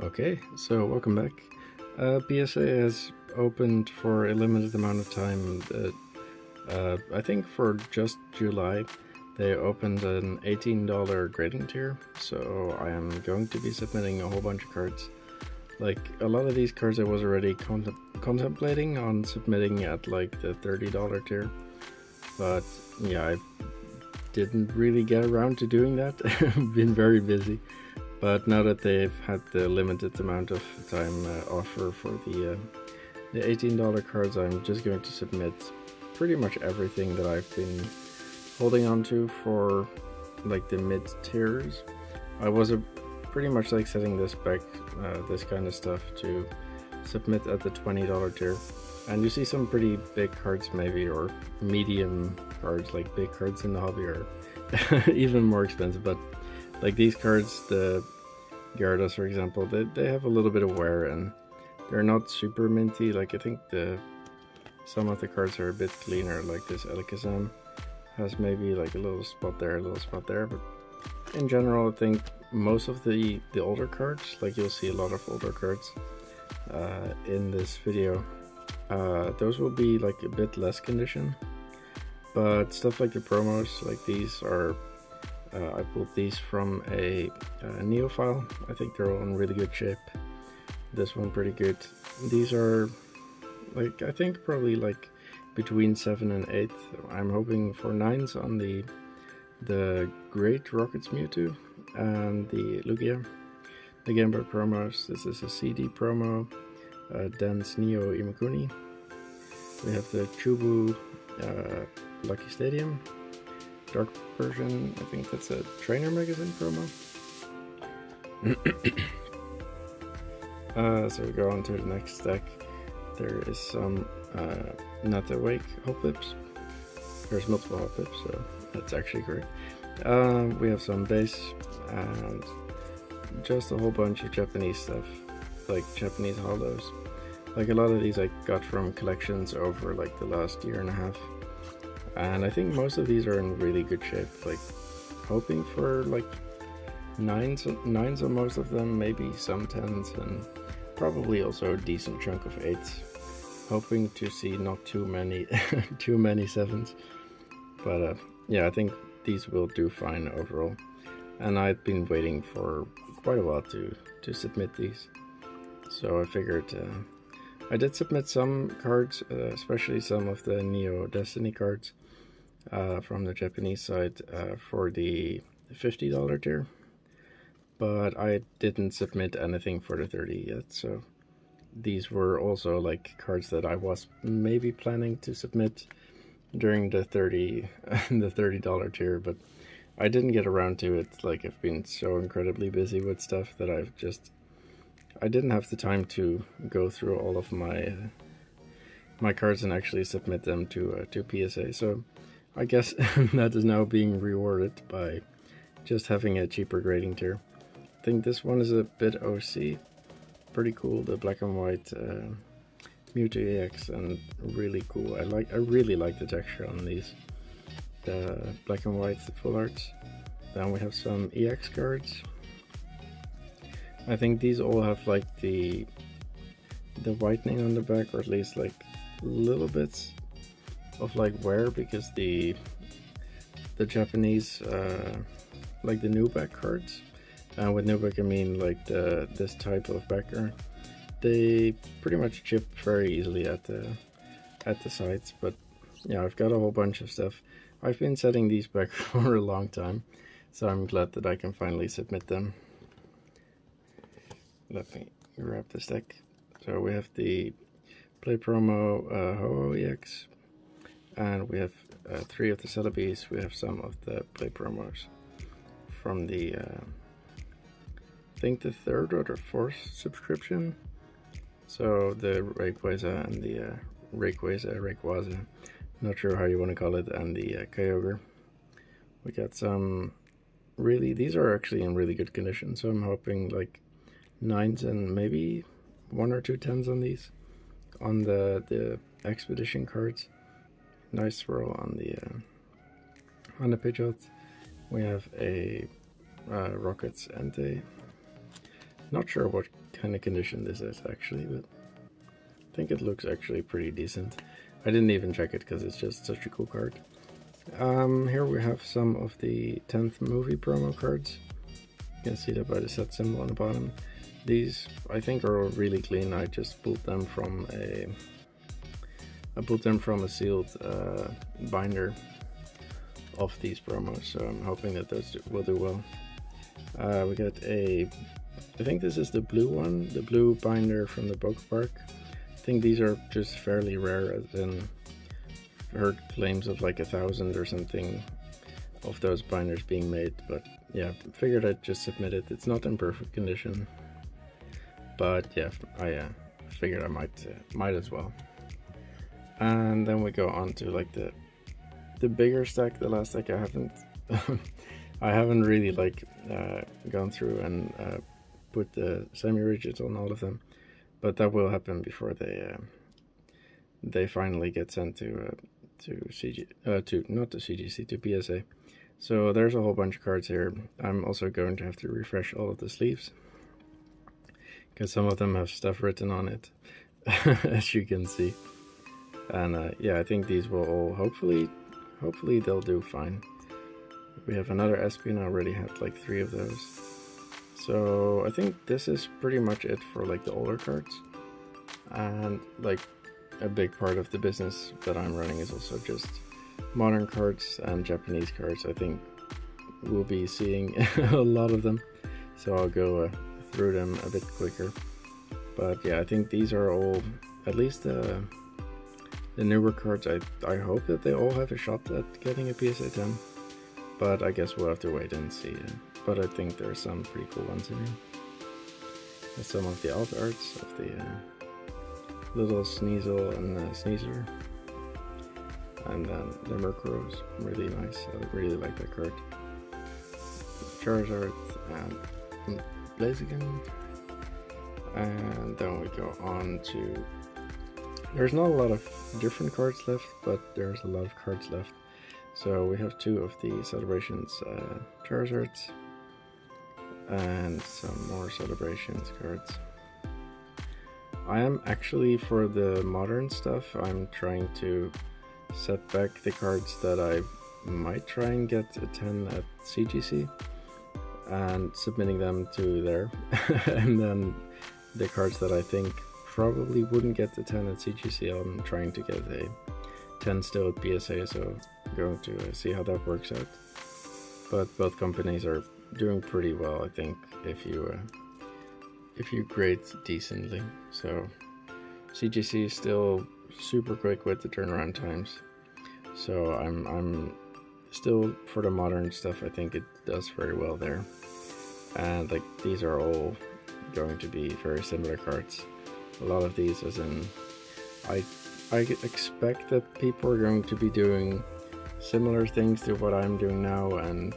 Okay, so welcome back. PSA has opened for a limited amount of time. I think for just July, they opened an $18 grading tier, so I am going to be submitting a whole bunch of cards. Like, a lot of these cards I was already contemplating on submitting at like the $30 tier, but yeah, I didn't really get around to doing that. I've been very busy. But now that they've had the limited amount of time offer for the $18 cards, I'm just going to submit pretty much everything that I've been holding on to for like the mid tiers. I was pretty much like setting this back, this kind of stuff, to submit at the $20 tier. And you see some pretty big cards maybe, or medium cards, like big cards in the hobby are even more expensive, but like these cards, the Gyarados for example, they have a little bit of wear and they're not super minty. Like I think some of the cards are a bit cleaner, like this Alakazam has maybe like a little spot there, a little spot there, but in general I think most of the older cards, like you'll see a lot of older cards in this video, those will be like a bit less condition, but stuff like the promos, like these are I pulled these from a Neophile. I think they're all in really good shape. This one pretty good. These are like, I think probably like between 7 and 8. I'm hoping for 9s on the Great Rockets Mewtwo and the Lugia. The Game Boy promos. This is a CD promo. Dance Neo Imakuni. We have the Chubu Lucky Stadium Dark version. I think that's a Trainer Magazine promo. So we go on to the next deck. There is some Not Awake Hop Pips. There's multiple Hop Pips, so that's actually great. We have some base and just a whole bunch of Japanese stuff, like Japanese hollows. Like a lot of these I got from collections over like the last year and a half. And I think most of these are in really good shape, like hoping for like 9s on most of them, maybe some 10s, and probably also a decent chunk of 8s. Hoping to see not too many 7s, but yeah, I think these will do fine overall. And I've been waiting for quite a while to submit these, so I figured I did submit some cards, especially some of the Neo Destiny cards from the Japanese side for the $50 tier, but I didn't submit anything for the 30 yet, so these were also like cards that I was maybe planning to submit during the $30 tier, but I didn't get around to it. Like, I've been so incredibly busy with stuff that I didn't have the time to go through all of my cards and actually submit them to PSA. So I guess that is now being rewarded by just having a cheaper grading tier. I think this one is a bit OC, pretty cool. The black and white Mewtwo EX, and really cool. I really like the texture on these, the black and white full arts. Then we have some EX cards. I think these all have like the whitening on the back, or at least like little bits of like wear, because the Japanese like the Nuback cards, and with Nuback I mean like this type of backer, they pretty much chip very easily at the sides. But yeah, I've got a whole bunch of stuff. I've been setting these back for a long time, so I'm glad that I can finally submit them. Let me grab this deck. So we have the Play Promo Ho-Oh EX, and we have 3 of the Celebies. We have some of the Play Promos from the I think the 3rd or the 4th subscription. So the Rayquaza and the Rayquaza, not sure how you want to call it, and the Kyogre. We got some these are actually in really good condition, so I'm hoping like 9s and maybe 1 or 2 10s on these, on the expedition cards. Nice swirl on the Pidgeot. We have a Rockets Entei, Not sure what kind of condition this is actually, but I think it looks actually pretty decent. I didn't even check it because it's just such a cool card. Here we have some of the 10th movie promo cards. You can see that by the set symbol on the bottom. These I think are really clean. I just pulled them from a sealed binder of these promos, so I'm hoping that those will do well. We got I think this is the blue one, the blue binder from the Poképark. I think these are just fairly rare, as in heard claims of like 1,000 or something of those binders being made, but yeah, figured I'd just submit it. It's not in perfect condition, but yeah, I figured I might as well. And then we go on to like the bigger stack. The last stack I haven't I haven't really like gone through and put the semi-rigids on all of them, but that will happen before they finally get sent to PSA. So there's a whole bunch of cards here. I'm also going to have to refresh all of the sleeves because some of them have stuff written on it, as you can see. And yeah, I think these will all hopefully they'll do fine. We have another SP, and I already had like 3 of those. So I think this is pretty much it for like the older cards. And like a big part of the business that I'm running is also just modern cards and Japanese cards. I think we'll be seeing a lot of them, so I'll go through them a bit quicker. But yeah, I think these are all, at least the newer cards, I hope that they all have a shot at getting a PSA 10, but I guess we'll have to wait and see. But I think there's some pretty cool ones in here. There's some of the alt arts of the little Sneasel and Sneasel, and then the Murkrows, really nice. I really like that card. Charizard and Blaziken, and then we go on to. There's not a lot of different cards left, but there's a lot of cards left. So we have 2 of the Celebrations Charizards and some more Celebrations cards. I am actually, for the modern stuff, I'm trying to set back the cards that I might try and get a 10 at CGC and submitting them to there. And then the cards that I think probably wouldn't get the 10 at CGC, I'm trying to get a 10 still at PSA, so I'm going to see how that works out. But both companies are doing pretty well, I think, if you grade decently. So CGC is still super quick with the turnaround times, so I'm still, for the modern stuff, I think it does very well there. And like, these are all going to be very similar cards. A lot of these, as in, I expect that people are going to be doing similar things to what I'm doing now, and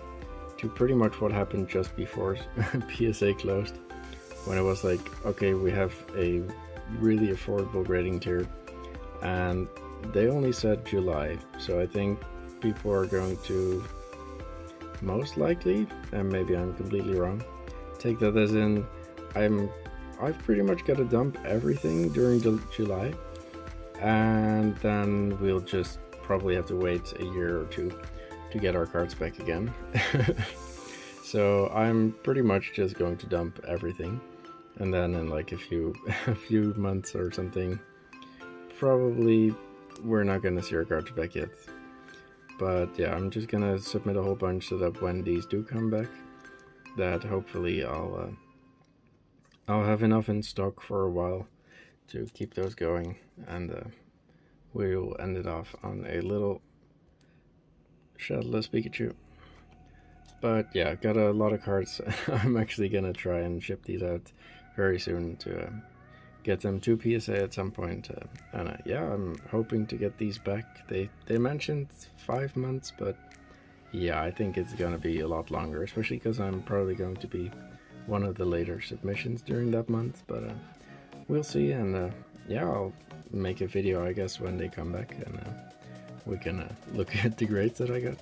to pretty much what happened just before PSA closed, when it was like, okay, we have a really affordable grading tier, and they only said July. So I think people are going to, most likely, and maybe I'm completely wrong, take that as in I've pretty much got to dump everything during July, and then we'll just probably have to wait a year or 2 to get our cards back again. So I'm pretty much just going to dump everything, and then in like a few months or something, probably we're not gonna see our cards back yet. But yeah, I'm just gonna submit a whole bunch so that when these do come back, that hopefully I'll have enough in stock for a while to keep those going, and we'll end it off on a little shadowless Pikachu. But yeah, got a lot of cards. I'm actually gonna try and ship these out very soon to get them to PSA at some point. And yeah, I'm hoping to get these back. They mentioned 5 months, but yeah, I think it's gonna be a lot longer, especially because I'm probably going to be one of the later submissions during that month. But we'll see, and yeah, I'll make a video, I guess, when they come back, and we can look at the grades that I got.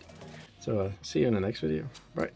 So see you in the next video. Bye.